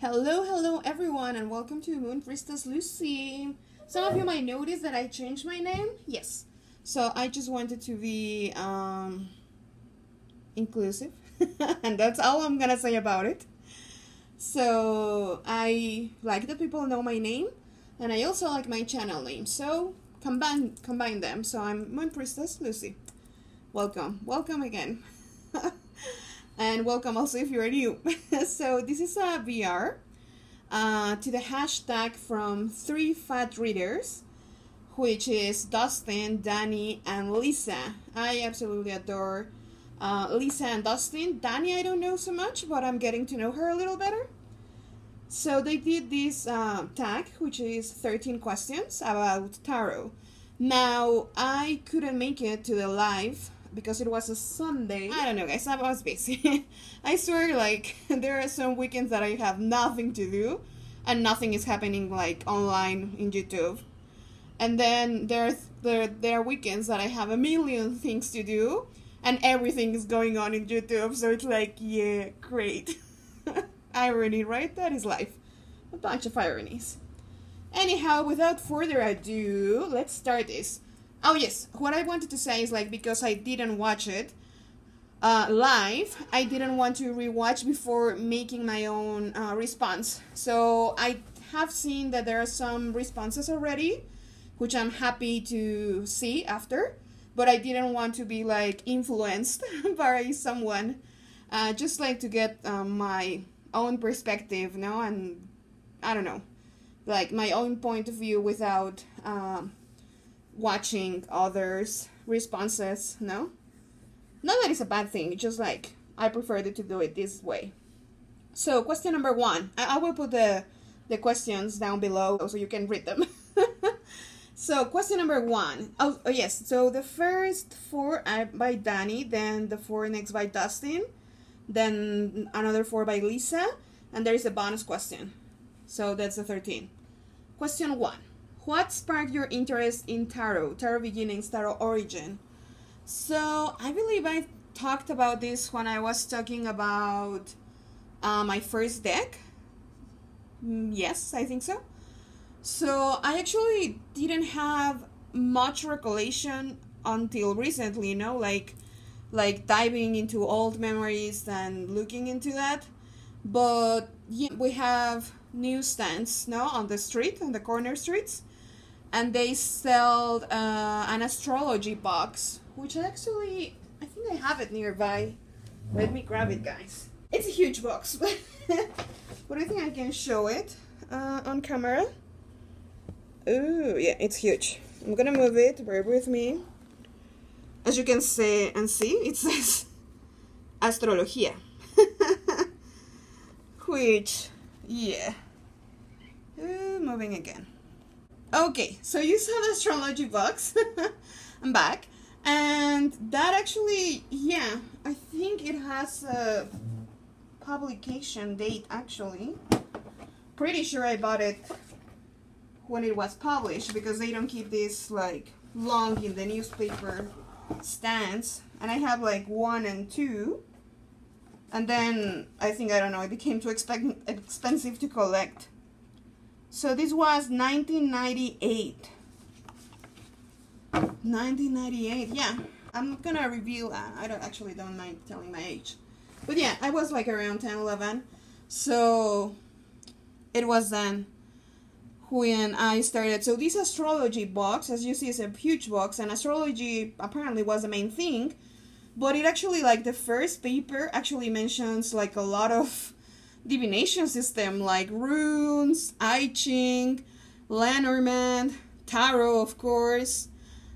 Hello everyone, and welcome to Moon Priestess Lucy. Some of you might notice that I changed my name. Yes. So I just wanted to be inclusive. And that's all I'm gonna say about it. So I like that people know my name, and I also like my channel name. So combine them. So I'm Moon Priestess Lucy. Welcome again. And welcome also if you're new. So this is a VR to the hashtag from 3 fat readers, which is Dustin, Dani, and Lisa. I absolutely adore Lisa and Dustin. Dani I don't know so much, but I'm getting to know her a little better. So they did this tag, which is 13 questions about tarot. Now, I couldn't make it to the live because it was a Sunday. I don't know, guys, I was busy. I swear, like, there are some weekends that I have nothing to do and nothing is happening, like, online in YouTube. And then there are weekends that I have a million things to do and everything is going on in YouTube, so it's like, yeah, great. Irony, right? That is life. A bunch of ironies. Anyhow, without further ado, let's start this. Oh yes, what I wanted to say is, like, because I didn't watch it live, I didn't want to rewatch before making my own response. So I have seen that there are some responses already, which I'm happy to see after, but I didn't want to be, like, influenced by someone, just like to get my own perspective, no, and I don't know, like my own point of view without watching others' responses, no? Not that it's a bad thing, just like I prefer to do it this way. So question number 1. I will put the questions down below so you can read them. So question number 1. Oh yes, so the first 4 are by Dani, then the 4 next by Dustin, then another 4 by Lisa, and there is a bonus question. So that's the 13. Question 1. What sparked your interest in tarot? Tarot beginnings, tarot origin. So I believe I talked about this when I was talking about my first deck. Yes, I think so. So I actually didn't have much recollection until recently, you know, like diving into old memories and looking into that. But yeah, we have newsstands, no, on the street, on the corner streets, and they sell an astrology box, which I think I have it nearby. Let me grab it, guys. It's a huge box, but I think I can show it on camera. Ooh, yeah, it's huge. I'm gonna move it, bear with me. As you can see and see, it says Astrología. Which, yeah. Moving again. Okay, so you saw the astrology box. I'm back. And that actually, yeah, I think it has a publication date, actually. Pretty sure I bought it when it was published, because they don't keep this, like, long in the newspaper stands. And I have, like, 1 and 2. And then, I don't know, it became too expensive to collect. So this was 1998. 1998, yeah. I'm gonna reveal, I don't mind telling my age. But yeah, I was like around 10, 11. So it was then when I started. So this astrology box, as you see, is a huge box, and astrology apparently was the main thing. But it actually, like, the first paper actually mentions, like, a lot of divination system, like runes, I Ching, Lenormand, tarot, of course.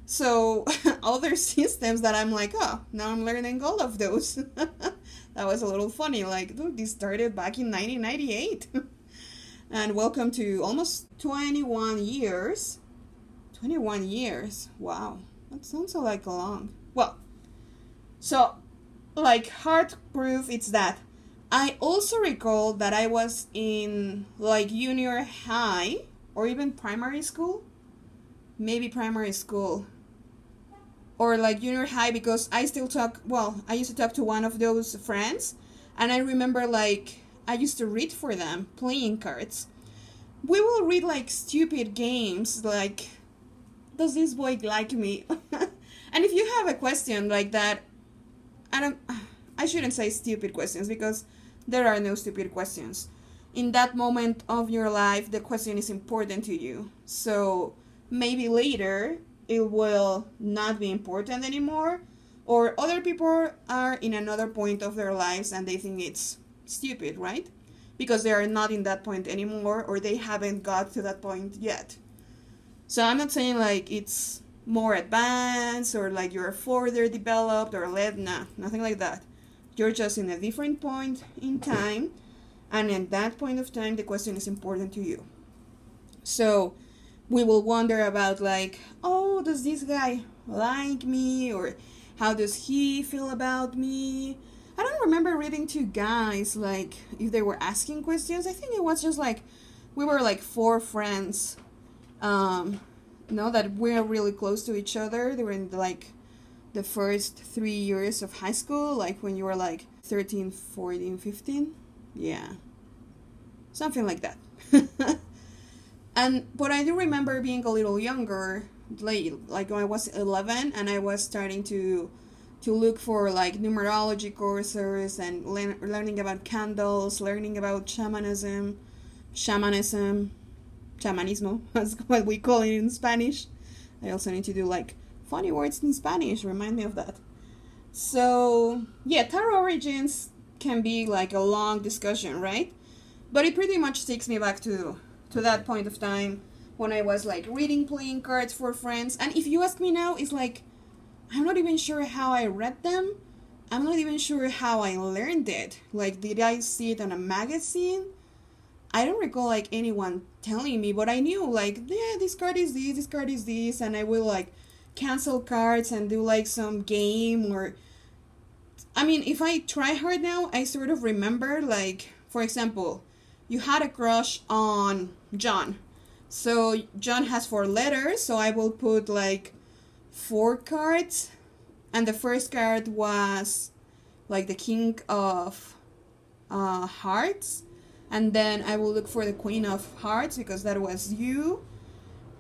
So other systems that I'm like, oh, now I'm learning all of those. That was a little funny, like, dude, this started back in 1998. And welcome to almost 21 years. 21 years, wow, that sounds like long. Well, so, like, hard proof, it's that. I also recall that I was in, like, junior high, or even primary school. Maybe primary school. Or, like, junior high, because I still talk, well, I used to talk to one of those friends, and I remember, like, I used to read for them, playing cards. We will read like stupid games, like, does this boy like me? And if you have a question like that, I shouldn't say stupid questions, because there are no stupid questions. In that moment of your life, the question is important to you. So maybe later it will not be important anymore, or other people are in another point of their lives and they think it's stupid, right? Because they are not in that point anymore, or they haven't got to that point yet. So I'm not saying like it's more advanced or like you're further developed or nothing like that. You're just in a different point in time, and at that point of time the question is important to you. So we will wonder about like, oh, does this guy like me, or how does he feel about me? I don't remember reading to guys like if they were asking questions. I think it was just like we were like 4 friends, that we're really close to each other. They were in like the first 3 years of high school, like when you were like 13, 14, 15. Yeah, something like that. But I do remember being a little younger, like when I was 11, and I was starting to look for like numerology courses and learning about candles, learning about shamanismo, that's what we call it in Spanish. I also need to do like funny words in Spanish, remind me of that. So yeah, tarot origins can be like a long discussion, right? But it pretty much takes me back to that point of time when I was like reading playing cards for friends. And if you ask me now, it's like, I'm not even sure how I read them. I'm not even sure how I learned it. Like, did I see it on a magazine? I don't recall like anyone telling me, but I knew like, yeah, this card is this card is this, and I will like cancel cards and do like some game. Or I mean, if I try hard now, I sort of remember, like, for example, you had a crush on John. So John has 4 letters, so I will put like 4 cards, and the first card was like the King of Hearts, and then I will look for the Queen of Hearts because that was you,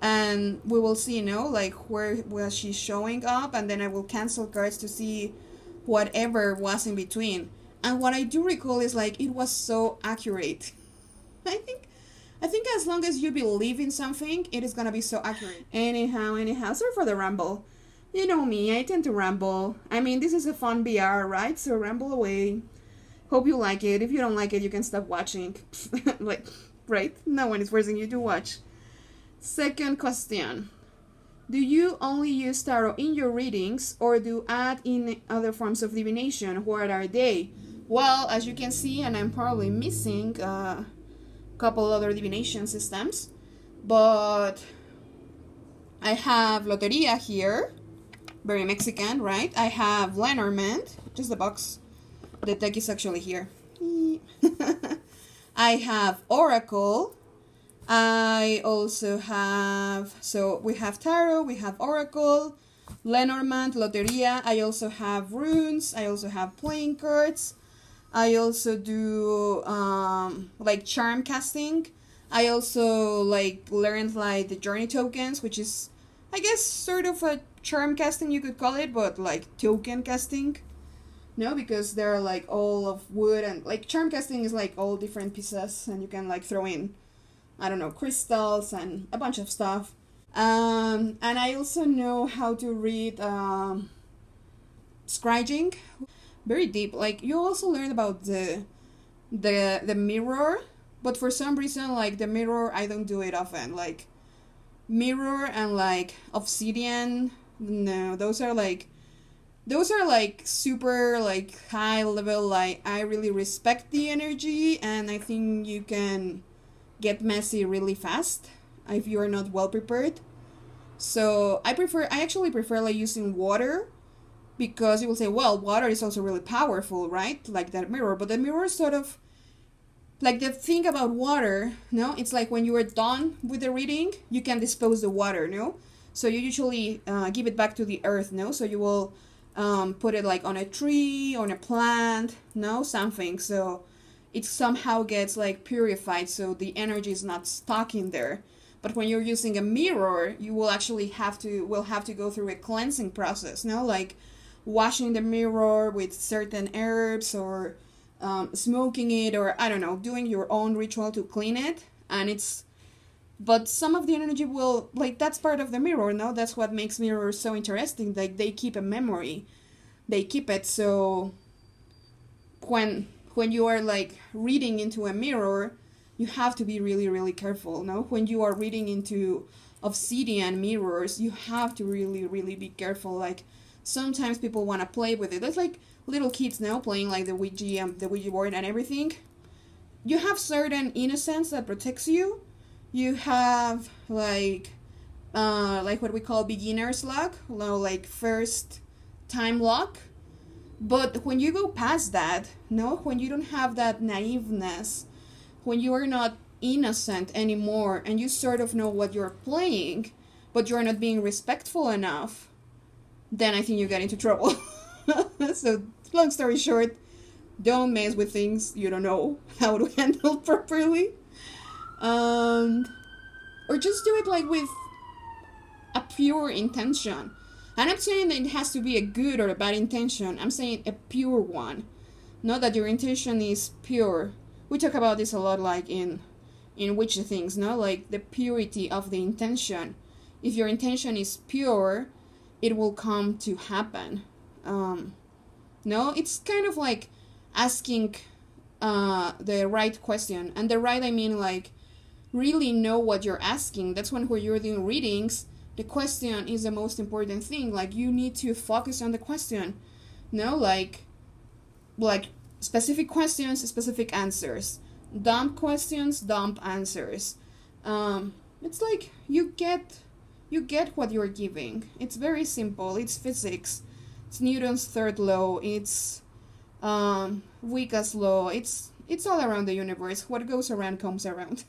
and we will see, like where was she showing up, and then I will cancel cards to see whatever was in between. And what I do recall is like it was so accurate. I think as long as you believe in something, it is gonna be so accurate. Anyhow, sorry for the ramble. You know me, I tend to ramble. I mean, this is a fun BR, right? So ramble away. Hope you like it. If you don't like it, you can stop watching. Like, right? No one is forcing you to watch. Second question. Do you only use tarot in your readings, or do add in other forms of divination? What are they? Well, as you can see, and I'm probably missing a couple other divination systems, but I have Loteria here, very Mexican, right? I have Lenormand, just the box. The deck is actually here. I have Oracle. I also have, so we have Tarot, we have Oracle, Lenormand, Loteria. I also have runes. I also have playing cards. I also do like charm casting. I also like learned like the journey tokens, which is, I guess, sort of a charm casting, you could call it, but like token casting. No, because they're like all of wood, and like charm casting is like all different pieces, and you can like throw in, I don't know, crystals and a bunch of stuff. And I also know how to read scrying. Very deep. Like, you also learn about the mirror, but for some reason, like, the mirror, I don't do it often. Like, mirror and like obsidian, no, those are like super like high level. Like, I really respect the energy, and I think you can get messy really fast if you are not well prepared. So I actually prefer like using water, because you will say, well, water is also really powerful, right? Like that mirror. But the mirror is sort of like, the thing about water, no? It's like when you are done with the reading, you can dispose the water, no? So you usually give it back to the earth, no? So you will put it like on a tree, on a plant, no? Something. So it somehow gets like purified, so the energy is not stuck in there. But when you're using a mirror, you will actually have to go through a cleansing process, no? Like washing the mirror with certain herbs, or smoking it, or I don't know, doing your own ritual to clean it. And but some of the energy will, like, that's part of the mirror, no? That's what makes mirrors so interesting. Like, they keep a memory. They keep it, so when you are, like, reading into a mirror, you have to be really, really careful, no? When you are reading into obsidian mirrors, you have to really, really be careful. Like, sometimes people want to play with it. There's, like, little kids now playing, like, the Ouija board and everything. You have certain innocence that protects you. You have, like what we call beginner's luck, like first time luck. But when you go past that, no, when you don't have that naiveness, when you are not innocent anymore, and you sort of know what you're playing, but you're not being respectful enough, then I think you get into trouble. So, long story short, don't mess with things you don't know how to handle properly. Or just do it like with a pure intention. And I'm saying that it has to be a good or a bad intention. I'm saying a pure one. Not that your intention is pure. We talk about this a lot, like in witchy things, no? Like the purity of the intention. If your intention is pure, it will come to happen. No, it's kind of like asking the right question. And the right, I mean, like, really know what you're asking. That's when you're doing readings, the question is the most important thing. Like, you need to focus on the question. No, like specific questions, specific answers. Dumb questions, dumb answers. It's like you get what you're giving. It's very simple. It's physics. It's Newton's third law. It's Wicca's law. It's all around the universe. What goes around comes around.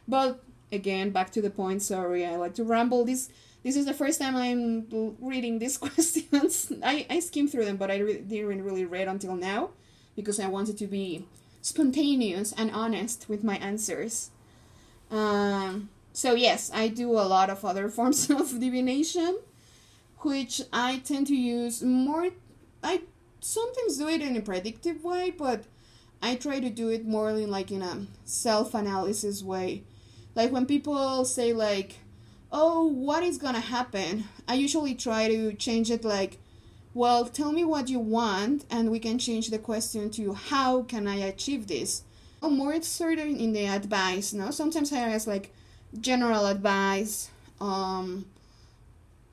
But again, back to the point. Sorry, I like to ramble. This is the first time I'm reading these questions. I skimmed through them, but I didn't really read until now because I wanted to be spontaneous and honest with my answers. So yes, I do a lot of other forms of divination, which I tend to use more. I sometimes do it in a predictive way, but I try to do it more in a self-analysis way. Like when people say like, oh, what is gonna happen? I usually try to change it like, well, tell me what you want and we can change the question to how can I achieve this? Or more it's sort of in the advice, no? Sometimes I ask like general advice,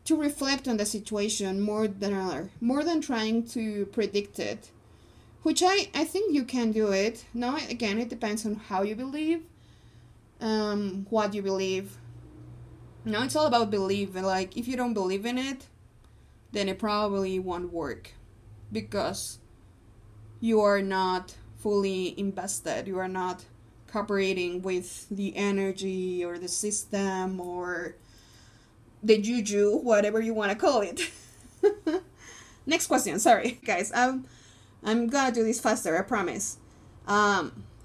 to reflect on the situation more than trying to predict it. Which I think you can do it. Now, again, it depends on how you believe, what you believe. No, it's all about belief. Like, if you don't believe in it, then it probably won't work. Because you are not fully invested. You are not cooperating with the energy or the system or the juju, whatever you want to call it. Next question, sorry. Guys, I'm gonna do this faster, I promise.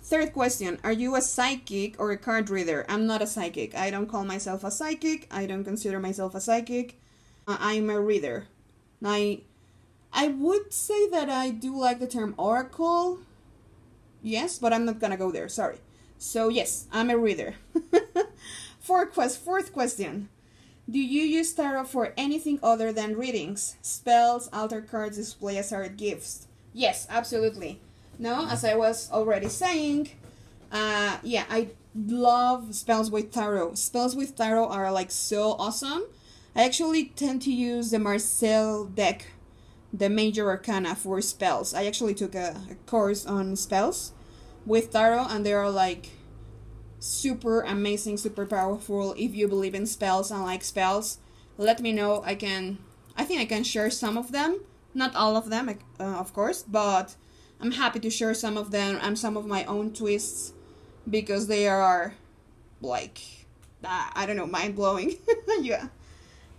Third question, are you a psychic or a card reader? I'm not a psychic. I don't call myself a psychic. I don't consider myself a psychic. I'm a reader. I would say that I do like the term oracle. Yes, but I'm not gonna go there, sorry. So yes, I'm a reader. Fourth question. Do you use tarot for anything other than readings? Spells, altar cards, display as art, gifts? Yes, absolutely. No, as I was already saying, yeah, I love spells with tarot. Spells with tarot are like so awesome. I actually tend to use the Marcel deck, the major arcana for spells. I actually took a course on spells with tarot, and they are like super amazing, super powerful. If you believe in spells and like spells, let me know. I think I can share some of them. Not all of them, of course, but I'm happy to share some of them and some of my own twists because they are like, I don't know, mind-blowing. Yeah.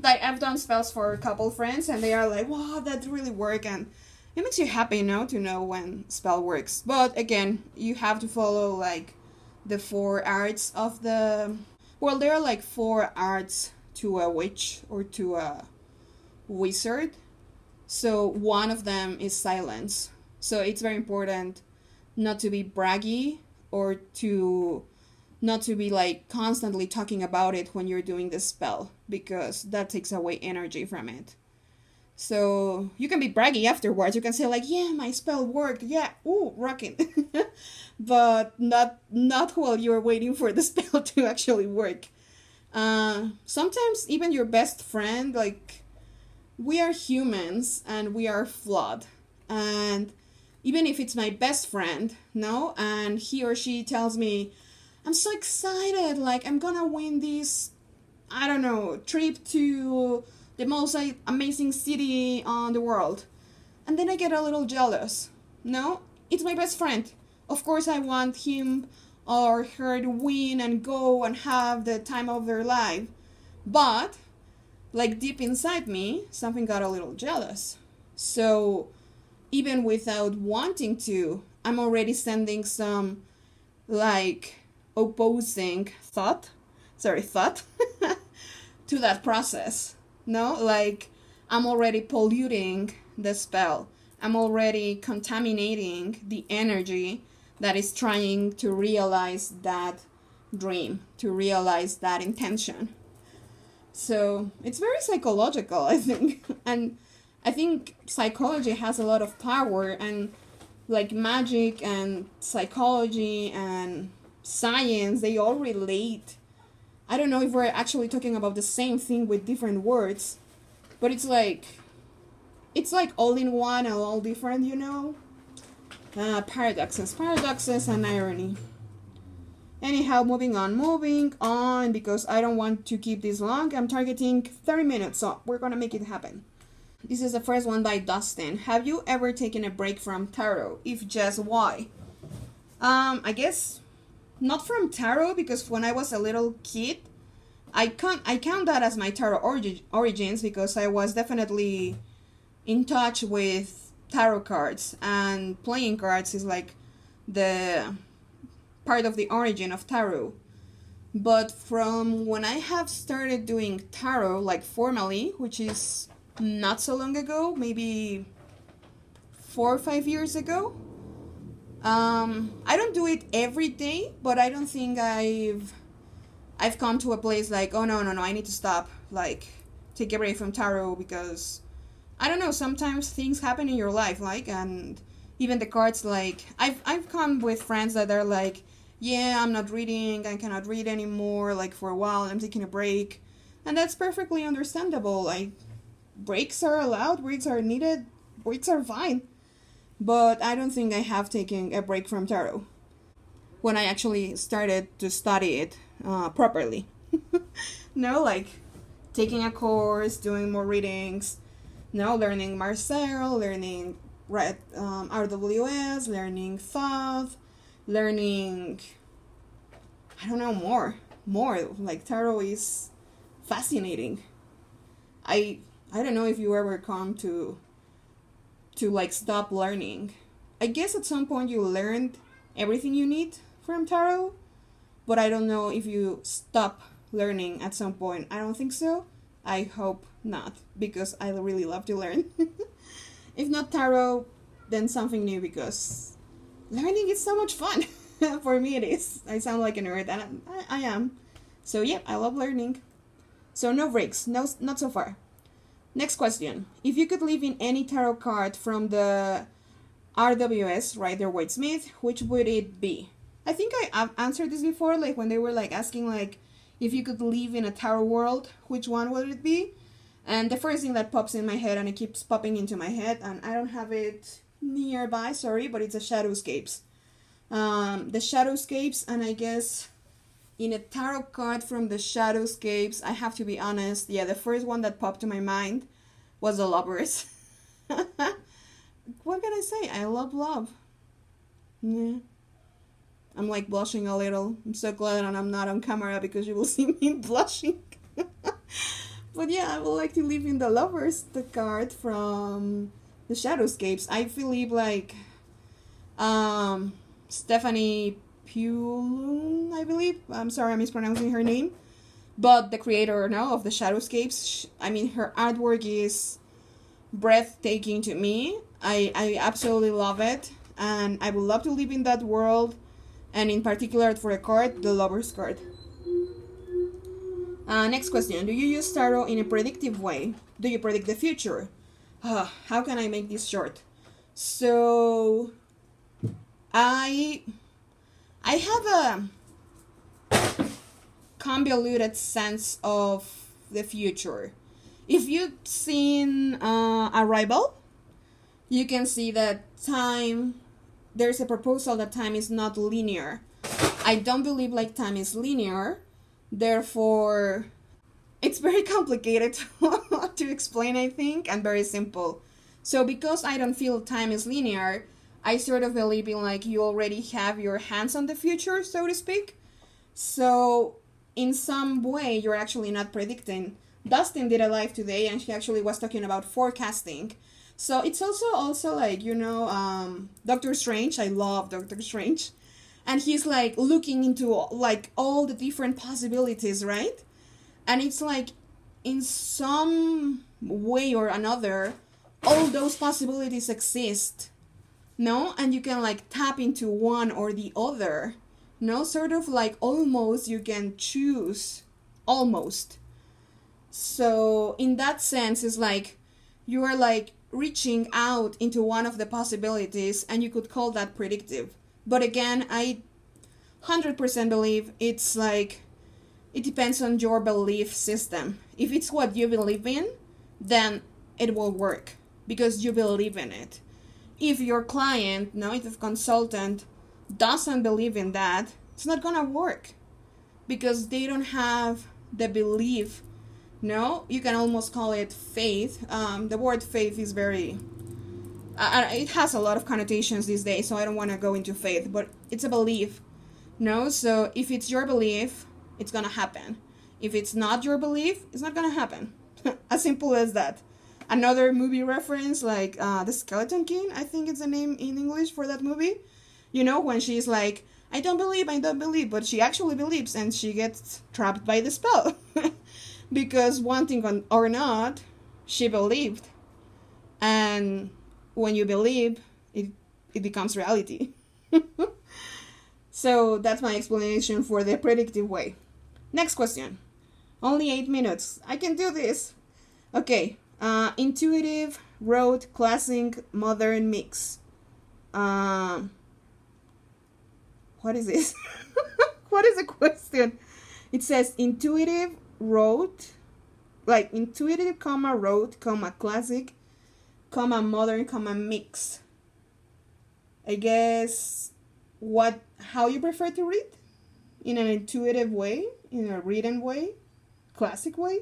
Like, I've done spells for a couple friends and they are like, wow, that really worked, and it makes you happy, to know when spell works. But again, you have to follow like the 4 arts of the... Well, there are like 4 arts to a witch or to a wizard. So one of them is silence. So it's very important not to be braggy or to not to be like constantly talking about it when you're doing the spell, because that takes away energy from it. So you can be braggy afterwards. You can say like, yeah, my spell worked. Yeah, ooh, rocking. But not while you're waiting for the spell to actually work. Sometimes even your best friend, like, we are humans and we are flawed. And even if it's my best friend, and he or she tells me, I'm so excited, like, I'm gonna win this, I don't know, trip to the most amazing city on the world. And then I get a little jealous. No, it's my best friend. Of course I want him or her to win and go and have the time of their life. But, like, deep inside me, something got a little jealous. So, even without wanting to, I'm already sending some, like, opposing thought to that process. Like, I'm already polluting the spell. I'm already contaminating the energy that is trying to realize that dream, to realize that intention. So it's very psychological, I think. And I think psychology has a lot of power, and like magic and psychology and science, they all relate. I don't know if we're actually talking about the same thing with different words, but it's like all in one and all different, paradoxes and irony. Anyhow, moving on, because I don't want to keep this long. I'm targeting 30 minutes, so we're gonna make it happen. This is the first one by Dustin. Have you ever taken a break from tarot? If yes, why? I guess not from tarot, because when I was a little kid, I count that as my tarot origins, because I was definitely in touch with tarot cards, and playing cards is like the part of the origin of tarot. But from when I have started doing tarot, like formally, which is not so long ago, maybe 4 or 5 years ago, I don't do it every day, but I don't think I've come to a place like, oh no, I need to stop, like, take a break from tarot, because I don't know, sometimes things happen in your life, like, and even the cards, like, I've come with friends that are like, yeah, I'm not reading, I cannot read anymore, like, for a while, I'm taking a break, and that's perfectly understandable. Like, breaks are allowed, breaks are needed, breaks are fine. But I don't think I have taken a break from tarot when I actually started to study it properly. Like taking a course, doing more readings, learning Marcel, learning RWS, learning thought, learning, I don't know, more. Like, tarot is fascinating. I don't know if you ever come to like stop learning. I guess at some point you learned everything you need from tarot, but I don't know if you stop learning at some point. I don't think so. I hope not, because I really love to learn. If not tarot, then something new, because learning is so much fun. For me it is. I sound like a nerd, and I am. So yeah, I love learning. So no breaks, not so far. Next question. If you could live in any tarot card from the RWS, Rider-Waite-Smith, which would it be? I think I've answered this before, like when they were like asking like if you could live in a tarot world, which one would it be? And the first thing that pops in my head, and it keeps popping into my head, and I don't have it nearby, sorry, but it's a Shadowscapes. The Shadowscapes, and I guess in a tarot card from the Shadowscapes, I have to be honest, yeah, the first one that popped to my mind was the Lovers. What can I say? I love love. Yeah. I'm like blushing a little. I'm so glad I'm not on camera, because you will see me blushing. But yeah, I would like to live in the Lovers, the card from the Shadowscapes. I believe like Stephanie Pulun, I believe. I'm sorry, I'm mispronouncing her name. But the creator now of the Shadowscapes, I mean, her artwork is breathtaking to me. I absolutely love it. And I would love to live in that world. And in particular for a card, the Lover's card. Next question. Do you use tarot in a predictive way? Do you predict the future? How can I make this short? So, I have a convoluted sense of the future. If you've seen Arrival, you can see that there's a proposal that time is not linear. I don't believe like time is linear. Therefore, it's very complicated to explain, I think, and very simple. So because I don't feel time is linear, I sort of believe in like you already have your hands on the future, so to speak. So in some way, you're actually not predicting. Dustin did a live today, and she actually was talking about forecasting. So it's also like, you know, Doctor Strange. I love Doctor Strange. And he's like looking into like all the different possibilities, right? And it's like in some way or another, all those possibilities exist, no? And you can like tap into one or the other, no? Sort of like almost you can choose, almost. So in that sense, it's like you are like reaching out into one of the possibilities, and you could call that predictive. But again, I 100% believe it's like, it depends on your belief system. If it's what you believe in, then it will work because you believe in it. If your client, no, if the consultant doesn't believe in that, it's not gonna work because they don't have the belief. No, you can almost call it faith. The word faith is very, it has a lot of connotations these days, so I don't want to go into faith, but it's a belief. No, so if it's your belief, it's gonna happen. If it's not your belief, it's not gonna happen. As simple as that. Another movie reference, like The Skeleton King, I think it's the name in English for that movie. You know, when she's like, I don't believe, but she actually believes, and she gets trapped by the spell. Because wanting or not, she believed. And when you believe, it becomes reality. So that's my explanation for the predictive way. Next question. Only 8 minutes. I can do this. Okay. Intuitive, rote, classic, modern mix. What is this? What is the question? It says intuitive, rote, like intuitive, comma, rote, comma, classic, comma, modern, comma, mix. I guess how you prefer to read? In an intuitive way, in a written way, classic way,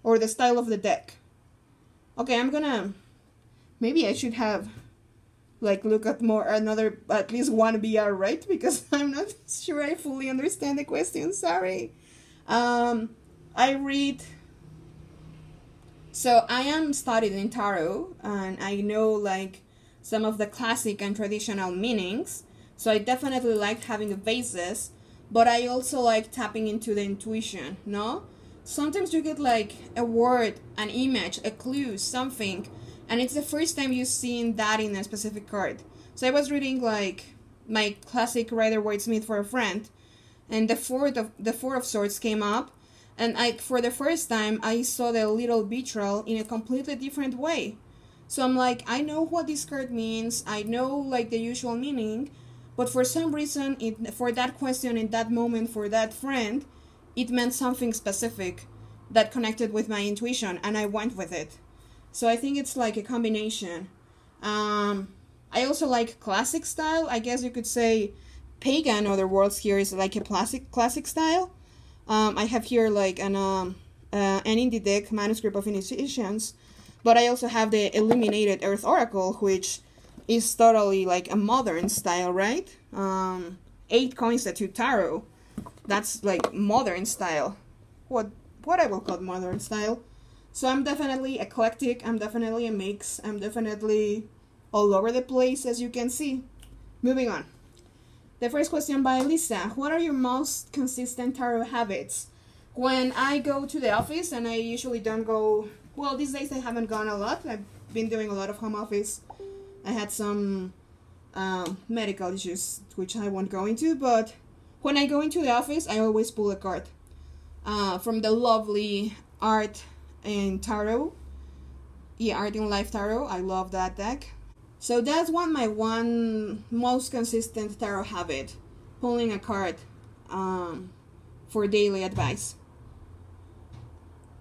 or the style of the deck? Okay, maybe I should have like look at at least one BR, right? Because I'm not sure I fully understand the question, sorry. I read, so I am studied in tarot, and I know like some of the classic and traditional meanings, so I definitely like having a basis, but I also like tapping into the intuition, no? Sometimes you get like a word, an image, a clue, something, and it's the first time you've seen that in a specific card. So I was reading like my classic Rider-Waite-Smith for a friend, and the four of Swords came up, and for the first time I saw the little betrayal in a completely different way. So I'm like, I know what this card means, I know like the usual meaning, but for some reason, for that question in that moment for that friend, it meant something specific that connected with my intuition, and I went with it. So I think it's like a combination. I also like classic style. I guess you could say pagan other worlds here is like a classic style. I have here like an indie deck manuscript of initiations, but I also have the Illuminated Earth Oracle, which is totally like a modern style, right? 8 coins to tarot. That's like modern style. What I will call modern style. So I'm definitely eclectic, I'm definitely a mix, I'm definitely all over the place, as you can see. Moving on. The first question by Lisa. What are your most consistent tarot habits? When I go to the office, and I usually don't go, well, these days I haven't gone a lot. I've been doing a lot of home office. I had some medical issues, which I won't go into, but when I go into the office, I always pull a card from the lovely Art and Tarot. Yeah, Art in Life Tarot. I love that deck. So that's my one most consistent tarot habit, pulling a card for daily advice.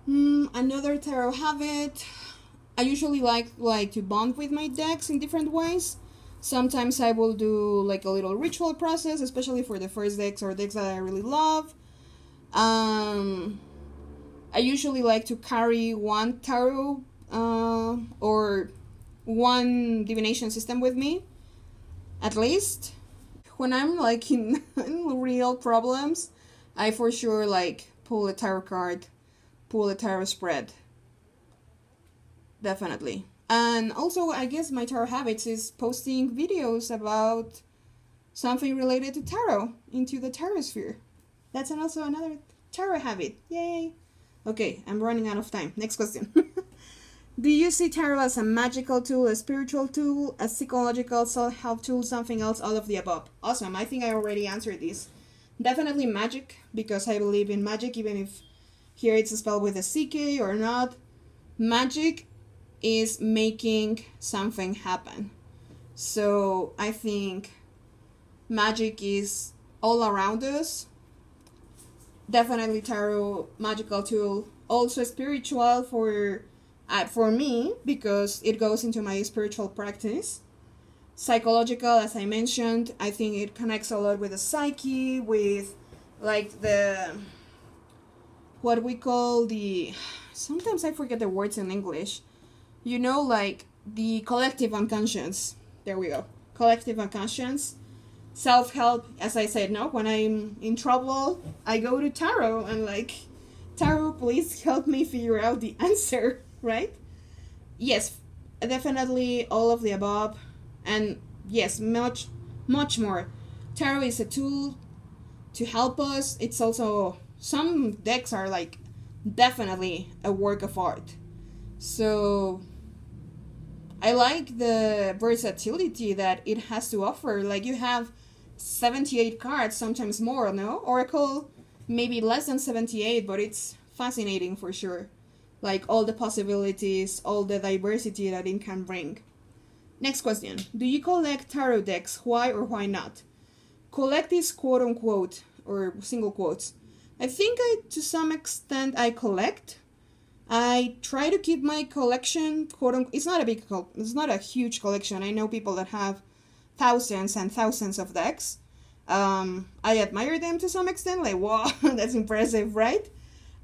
Another tarot habit, I usually like to bond with my decks in different ways. Sometimes I will do like a little ritual process, especially for the first decks or decks that I really love. I usually like to carry one tarot or one divination system with me, at least. When I'm like in real problems, I for sure like pull a tarot card, pull a tarot spread. Definitely. And also, I guess my tarot habits is posting videos about something related to tarot into the tarot sphere. That's also another tarot habit. Yay! Okay, I'm running out of time. Next question. Do you see tarot as a magical tool, a spiritual tool, a psychological self-help tool, something else, all of the above? Awesome. I think I already answered this. Definitely magic, because I believe in magic, even if here it's spelled with a CK or not. Magic is making something happen. So I think magic is all around us. Definitely tarot, magical tool. Also spiritual for me, because it goes into my spiritual practice. Psychological, as I mentioned, I think it connects a lot with the psyche, with like the, what we call the, sometimes I forget the words in English, you know, like the collective unconscious. There we go. Collective unconscious. Self-help, as I said, no, when I'm in trouble, I go to tarot and like, tarot, please help me figure out the answer, right? Yes, definitely all of the above. And yes, much more. Tarot is a tool to help us. It's also, some decks are like definitely a work of art. So I like the versatility that it has to offer. Like you have 78 cards, sometimes more, no? Oracle, maybe less than 78, but it's fascinating for sure. Like all the possibilities, all the diversity that it can bring. Next question. Do you collect tarot decks? Why or why not? Collect is quote unquote, or single quotes. I think to some extent I collect. I try to keep my collection, quote unquote, it's not a huge collection. I know people that have thousands and thousands of decks. I admire them to some extent, like, wow, that's impressive, right?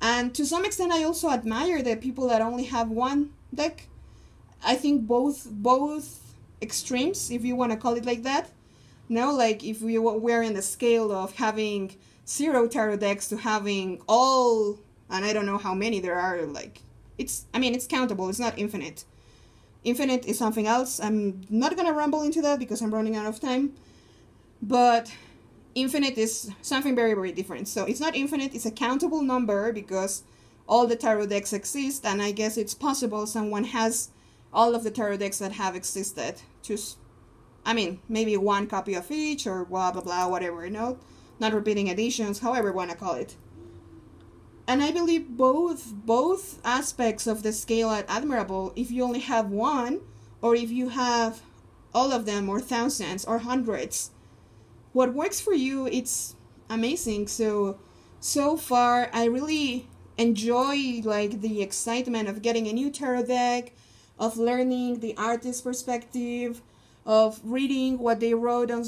And to some extent, I also admire the people that only have one deck. I think both extremes, if you want to call it like that. No, like if we're in the scale of having 0 tarot decks to having all, and I don't know how many there are, like, it's countable, it's not infinite. Infinite is something else. I'm not gonna ramble into that because I'm running out of time. But infinite is something very, very different. So it's not infinite, it's a countable number because all the tarot decks exist, and I guess it's possible someone has all of the tarot decks that have existed. Just, maybe one copy of each, or blah, blah, blah, whatever, no? Not repeating editions, however you want to call it. And I believe both aspects of the scale are admirable. If you only have one, or if you have all of them, or thousands, or hundreds, what works for you, it's amazing. So far, I really enjoy like the excitement of getting a new tarot deck, of learning the artist's perspective, of reading what they wrote on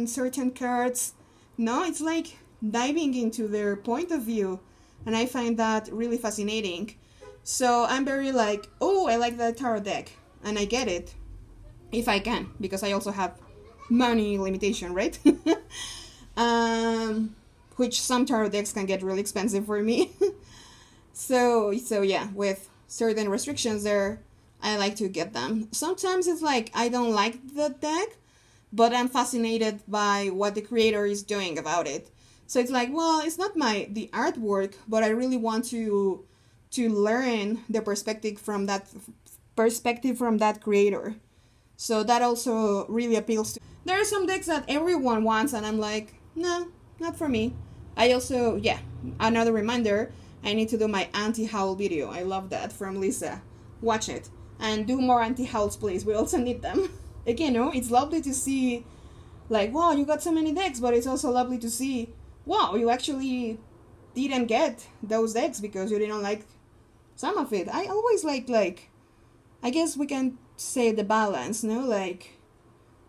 certain cards. No, it's like diving into their point of view, and I find that really fascinating. So I'm very like, oh, I like that tarot deck, and I get it if I can, because I also have money limitation, right? Which some tarot decks can get really expensive for me. So yeah, with certain restrictions there, I like to get them. Sometimes it's like I don't like the deck, but I'm fascinated by what the creator is doing about it. So it's like, well, it's not the artwork, but I really want to learn the perspective from that creator. So that also really appeals to. There are some decks that everyone wants, and I'm like, no, not for me. I also, yeah, another reminder, I need to do my anti-howl video. I love that from Lisa. Watch it. And do more anti-howls, please. We also need them. Again, no, it's lovely to see, like, wow, you got so many decks, but it's also lovely to see, wow, you actually didn't get those decks because you didn't like some of it. I always like, I guess we can say the balance, no? Like,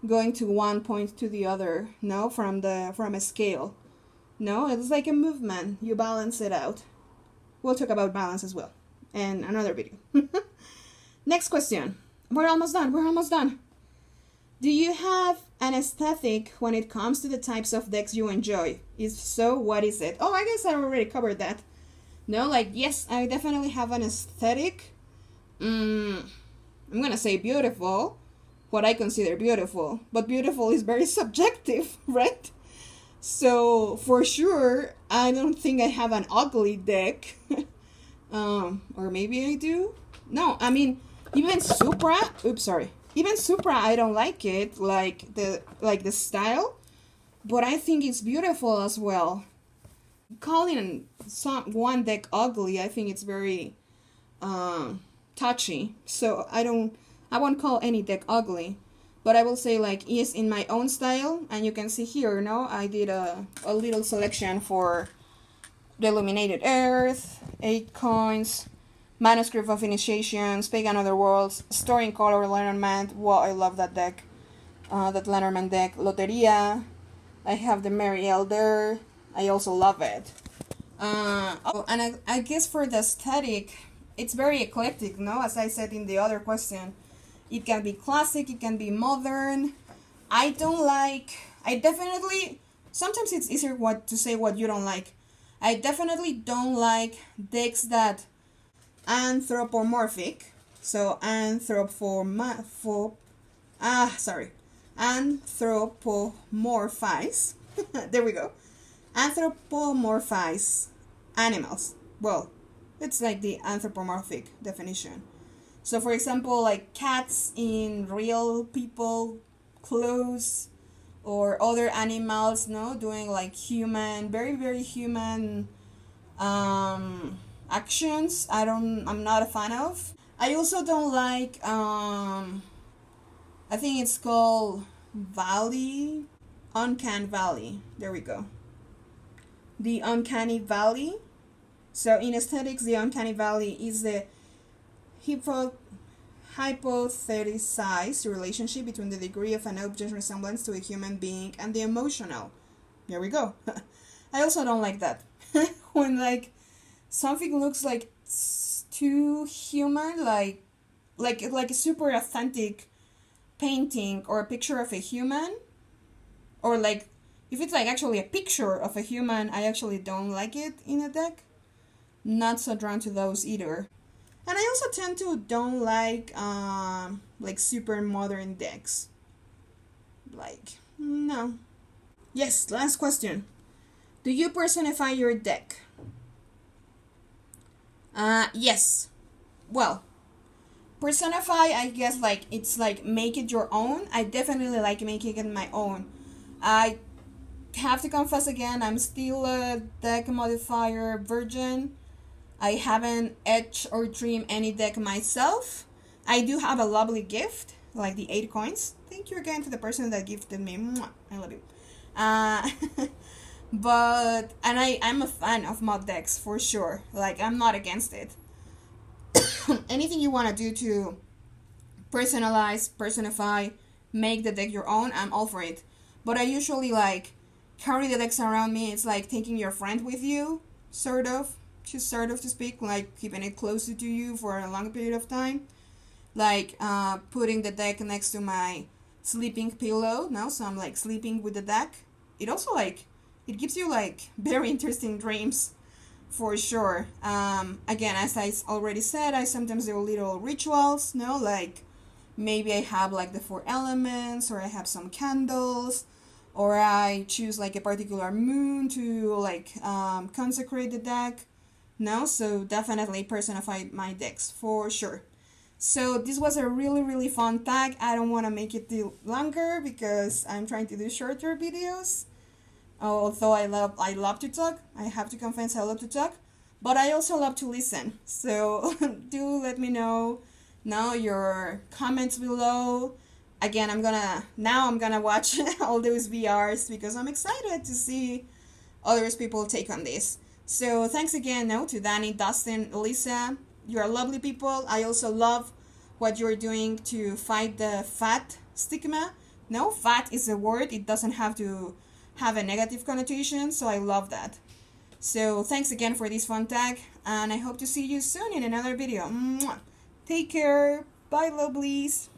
going to one point to the other, no? From a scale. No, it's like a movement. You balance it out. We'll talk about balance as well in another video. Next question. We're almost done. Do you have an aesthetic when it comes to the types of decks you enjoy? If so, what is it? Oh, I guess I already covered that. No, like, yes, I definitely have an aesthetic. I'm gonna say beautiful. What I consider beautiful. But beautiful is very subjective, right? So, for sure, I don't think I have an ugly deck. Or maybe I do? No, I mean, even Supra, even Supra, I don't like it, like the style, but I think it's beautiful as well. Calling one deck ugly, I think it's very touchy, so I won't call any deck ugly, but I will say, like, yes, in my own style, and you can see here, no, I did a little selection for the Illuminated Earth, 8 coins, Manuscript of Initiations, Pagan Otherworlds, Story in Color, Lenormand. Wow, I love that deck. That Lenormand deck. Loteria. I have the Mary Elder. I also love it. And I guess for the aesthetic, it's very eclectic, no? As I said in the other question. It can be classic, it can be modern. Sometimes it's easier to say what you don't like. I definitely don't like decks that anthropomorphic. So anthropomorphize. There we go. Anthropomorphize animals. Well, it's like the anthropomorphic definition. So for example, like cats in real people clothes, or other animals, no, doing like human, very, very human actions. I'm not a fan of. I also don't like, I think it's called Uncanny Valley. There we go. The Uncanny Valley. So in aesthetics, the Uncanny Valley is the hypothesized relationship between the degree of an object's resemblance to a human being and the emotional. There we go. I also don't like that. When like something looks like too human, like a super authentic painting or a picture of a human, or like if it's like actually a picture of a human, I actually don't like it in a deck. Not so drawn to those either. And I also tend to don't like super modern decks. Like, no. Yes, last question. Do you personify your deck? Yes. Well, personify, I guess, like, it's like make it your own. I definitely like making it my own. I have to confess again, I'm still a deck modifier virgin. I haven't etched or trimmed any deck myself. I do have a lovely gift, like the 8 coins. Thank you again to the person that gifted me. Mwah, I love you. I'm a fan of mod decks for sure. Like, I'm not against it. Anything you want to do to personalize, personify, make the deck your own, I'm all for it. But I usually like carry the decks around me. It's like taking your friend with you, sort of to speak, like keeping it closer to you for a long period of time. Like putting the deck next to my sleeping pillow now, so I'm like sleeping with the deck. It also like, it gives you like very interesting dreams. For sure. Again, as I already said, I sometimes do little rituals, no, like maybe I have like the 4 elements, or I have some candles, or I choose like a particular moon to like consecrate the deck. No, so definitely personify my decks for sure. So this was a really fun tag. I don't want to make it longer because I'm trying to do shorter videos. Although I love to talk, I have to confess I love to talk, but I also love to listen. So do let me know now your comments below. Again, I'm gonna watch all those VRs because I'm excited to see others people take on this. So thanks again now to Dani, Dustin, Lisa. You're lovely people. I also love what you're doing to fight the fat stigma. No, fat is a word. It doesn't have to have a negative connotation, so I love that. So thanks again for this fun tag, and I hope to see you soon in another video. Mwah. Take care. Bye, lovelies.